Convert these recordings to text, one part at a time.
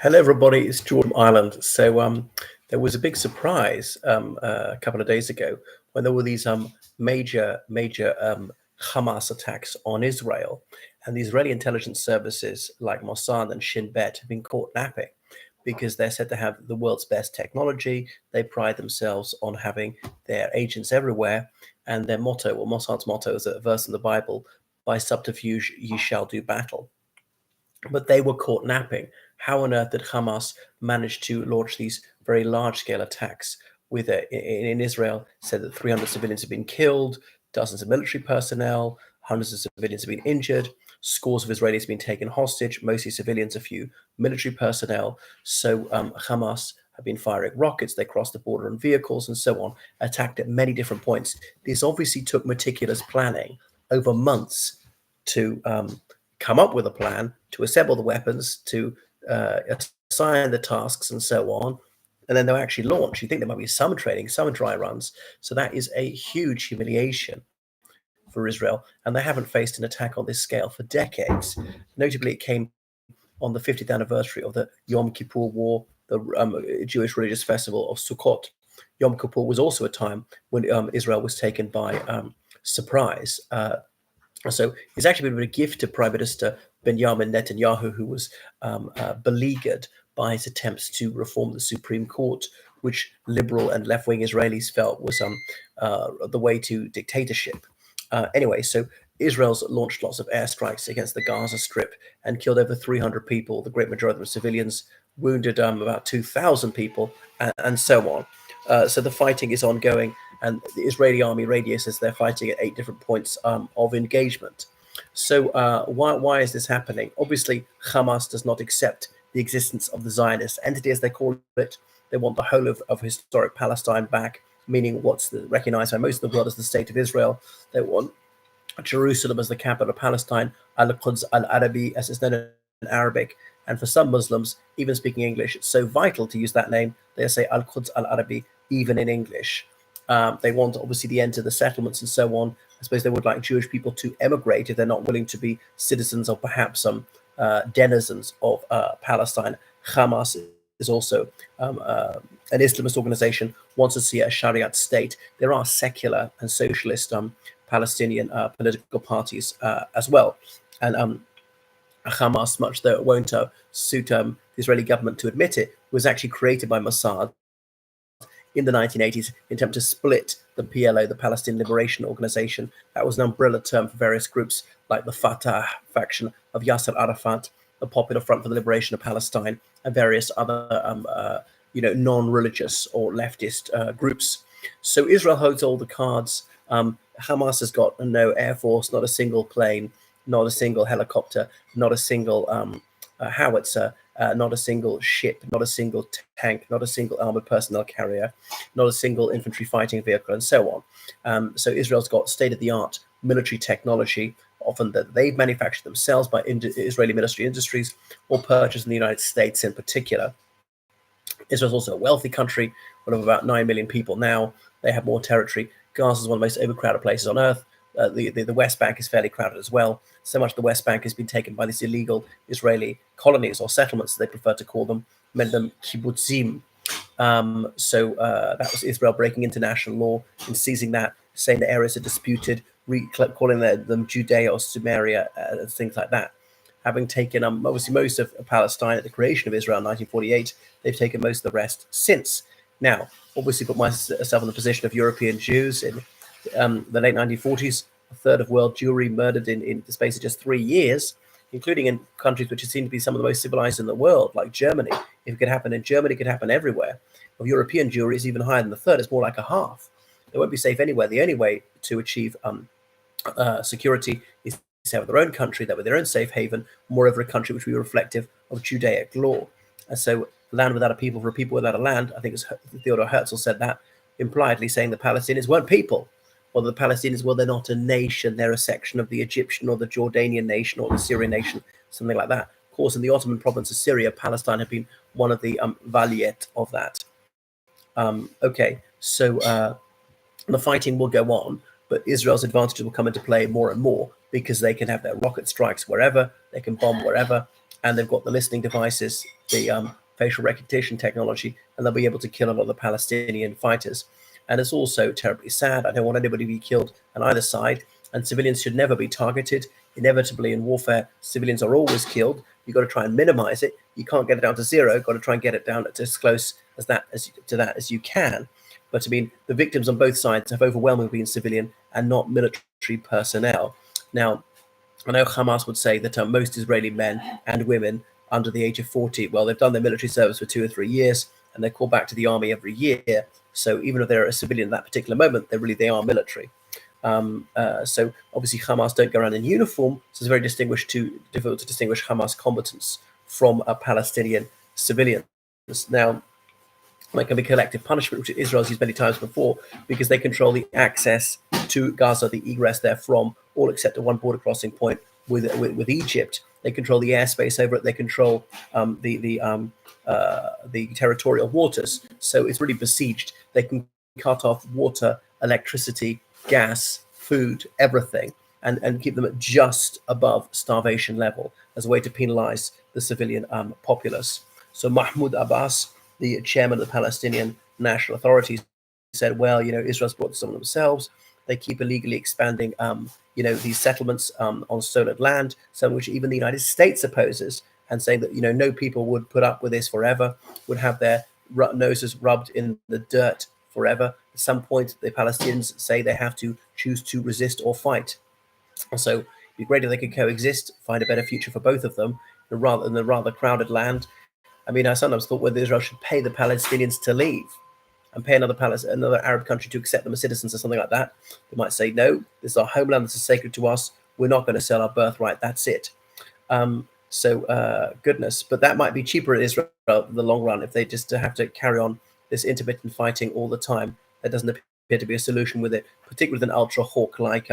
Hello, everybody. It's George from Ireland. There was a big surprise a couple of days ago when there were these major Hamas attacks on Israel, and the Israeli intelligence services like Mossad and Shin Bet have been caught napping because they're said to have the world's best technology. They pride themselves on having their agents everywhere, and their motto, or Mossad's motto, is a verse in the Bible: "By subterfuge ye shall do battle." But they were caught napping. How on earth did Hamas manage to launch these very large-scale attacks in Israel? Said that 300 civilians have been killed, dozens of military personnel, hundreds of civilians have been injured, scores of Israelis have been taken hostage, mostly civilians, a few military personnel. So Hamas have been firing rockets, they crossed the border in vehicles and so on, attacked at many different points. This obviously took meticulous planning over months to come up with a plan, to assemble the weapons, to assign the tasks, and so on. And then they'll actually launch. You think there might be some training, some dry runs. So that is a huge humiliation for Israel. And they haven't faced an attack on this scale for decades. Notably, it came on the 50th anniversary of the Yom Kippur War, the Jewish religious festival of Sukkot. Yom Kippur was also a time when Israel was taken by surprise. So it's actually been a gift to Prime Minister Benjamin Netanyahu, who was beleaguered by his attempts to reform the Supreme Court, which liberal and left-wing Israelis felt was the way to dictatorship. Anyway, so Israel's launched lots of airstrikes against the Gaza Strip and killed over 300 people, the great majority of them civilians, wounded about 2,000 people, and so on. So the fighting is ongoing, and the Israeli army radio says they're fighting at 8 different points of engagement. So why is this happening? Obviously, Hamas does not accept the existence of the Zionist entity, as they call it. They want the whole of historic Palestine back, meaning what's recognized by most of the world as the state of Israel. They want Jerusalem as the capital of Palestine, Al-Quds al-Arabi, as it's known in Arabic. And for some Muslims, even speaking English, it's so vital to use that name, they say Al-Quds al-Arabi, even in English. They want, obviously, the end to the settlements and so on. I suppose they would like Jewish people to emigrate if they're not willing to be citizens or perhaps some denizens of Palestine. Hamas is also an Islamist organization, wants to see a Shariat state. There are secular and socialist Palestinian political parties as well. And Hamas, much though it won't suit the Israeli government to admit it, was actually created by Mossad in the 1980s in attempt to split the PLO, the Palestinian Liberation Organization. That was an umbrella term for various groups like the Fatah faction of Yasser Arafat, the Popular Front for the Liberation of Palestine, and various other non-religious or leftist groups. So Israel holds all the cards. Hamas has got no air force, not a single plane, not a single helicopter, not a single howitzer, not a single ship, not a single tank, not a single armored personnel carrier, not a single infantry fighting vehicle, and so on. So Israel's got state-of-the-art military technology, often that they've manufactured themselves by Israeli military industries or purchased in the United States in particular. Israel's also a wealthy country, one of about 9 million people now. They have more territory. Gaza is one of the most overcrowded places on earth. The West Bank is fairly crowded as well. So much the West Bank has been taken by these illegal Israeli colonies or settlements, as they prefer to call them, many of them kibbutzim. That was Israel breaking international law and seizing that, saying the areas are disputed, calling them Judea or Sumeria, things like that. Having taken obviously most of Palestine at the creation of Israel in 1948, they've taken most of the rest since. Now, obviously put myself in the position of European Jews in the late 1940s, a third of world Jewry murdered in the space of just 3 years, including in countries which seem to be some of the most civilized in the world, like Germany. If it could happen in Germany, it could happen everywhere. Of European Jewry is even higher than the third. It's more like a half. They won't be safe anywhere. The only way to achieve security is to have their own country, that with their own safe haven, moreover a country which will be reflective of Judaic law. And so land without a people for a people without a land, I think Theodor Herzl said that, impliedly saying the Palestinians weren't people. Or the Palestinians, well, they're not a nation, they're a section of the Egyptian or the Jordanian nation or the Syrian nation, something like that. Of course, in the Ottoman province of Syria, Palestine had been one of the valiet of that. The fighting will go on, but Israel's advantages will come into play more and more because they can have their rocket strikes wherever, they can bomb wherever, and they've got the listening devices, the facial recognition technology, and they'll be able to kill a lot of the Palestinian fighters. And it's also terribly sad. I don't want anybody to be killed on either side, and civilians should never be targeted. Inevitably, in warfare, civilians are always killed. You've got to try and minimize it. You can't get it down to zero. You've got to try and get it down to as close as that as you can. But I mean, the victims on both sides have overwhelmingly been civilian and not military personnel. Now, I know Hamas would say that most Israeli men and women under the age of 40, well, they've done their military service for 2 or 3 years, and they're called back to the army every year. So even if they're a civilian at that particular moment, they are military. So obviously Hamas don't go around in uniform, so it's very difficult to distinguish Hamas combatants from Palestinian civilians. Now, there can be collective punishment, which Israel's used many times before, because they control the access to Gaza, the egress therefrom, all except at one border crossing point with Egypt. They control the airspace over it. They control the territorial waters. So it's really besieged. They can cut off water, electricity, gas, food, everything, and keep them at just above starvation level as a way to penalize the civilian populace. So Mahmoud Abbas, the chairman of the Palestinian National Authority, said, well, Israel's brought this on themselves. They keep illegally expanding, these settlements on stolen land, some which even the United States opposes, and saying that, no people would put up with this forever, would have their noses rubbed in the dirt forever. At some point, the Palestinians say they have to choose to resist or fight. So it'd be great if they could coexist, find a better future for both of them, rather than the rather crowded land. I mean, I sometimes thought whether Israel should pay the Palestinians to leave and pay another Arab country to accept them as citizens or something like that. They might say, no, this is our homeland, this is sacred to us, we're not going to sell our birthright, that's it. Goodness, but that might be cheaper in Israel in the long run if they just have to carry on this intermittent fighting all the time. There doesn't appear to be a solution with it, particularly with an ultra hawk like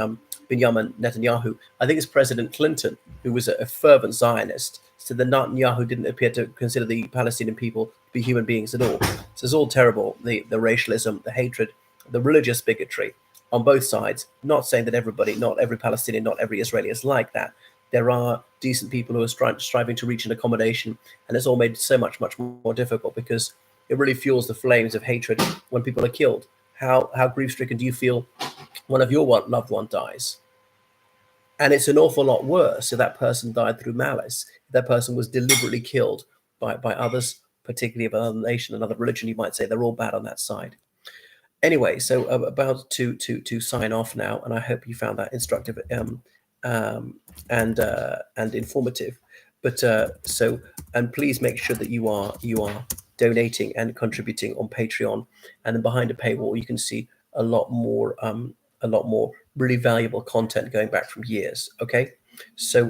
Benjamin Netanyahu. I think it's President Clinton, who was a fervent Zionist, said that Netanyahu didn't appear to consider the Palestinian people to be human beings at all. So it's all terrible, the racialism, the hatred, the religious bigotry on both sides. Not saying that everybody, not every Palestinian, not every Israeli is like that. There are decent people who are striving to reach an accommodation, and it's all made so much more difficult because it really fuels the flames of hatred when people are killed. How grief-stricken do you feel when your loved one dies? And it's an awful lot worse if that person died through malice. If that person was deliberately killed by others, particularly of another nation, another religion, you might say they're all bad on that side. Anyway, so about to sign off now, and I hope you found that instructive and informative. But and please make sure that you are donating and contributing on Patreon, and then behind a paywall you can see a lot more really valuable content going back from years. Okay, so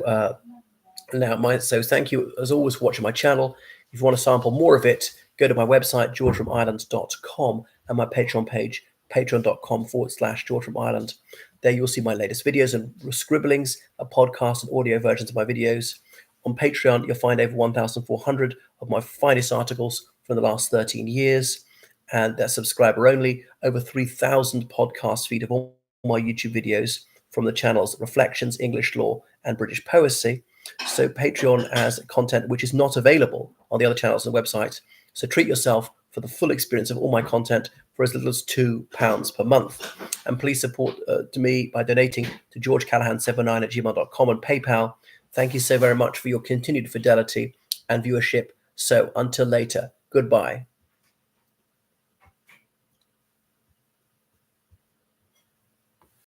so thank you as always for watching my channel. If you want to sample more of it, go to my website georgefromireland.com and my Patreon page patreon.com/George from Ireland. There you'll see my latest videos and scribblings, a podcast and audio versions of my videos. On Patreon, you'll find over 1,400 of my finest articles from the last 13 years, and that's subscriber only. Over 3,000 podcast feed of all my YouTube videos from the channels Reflections, English Law, and British Poesy. So Patreon has content which is not available on the other channels and website. So treat yourself for the full experience of all my content for as little as £2 per month. And please support to me by donating to georgecallahan79@gmail.com and PayPal. Thank you so very much for your continued fidelity and viewership. So until later, goodbye.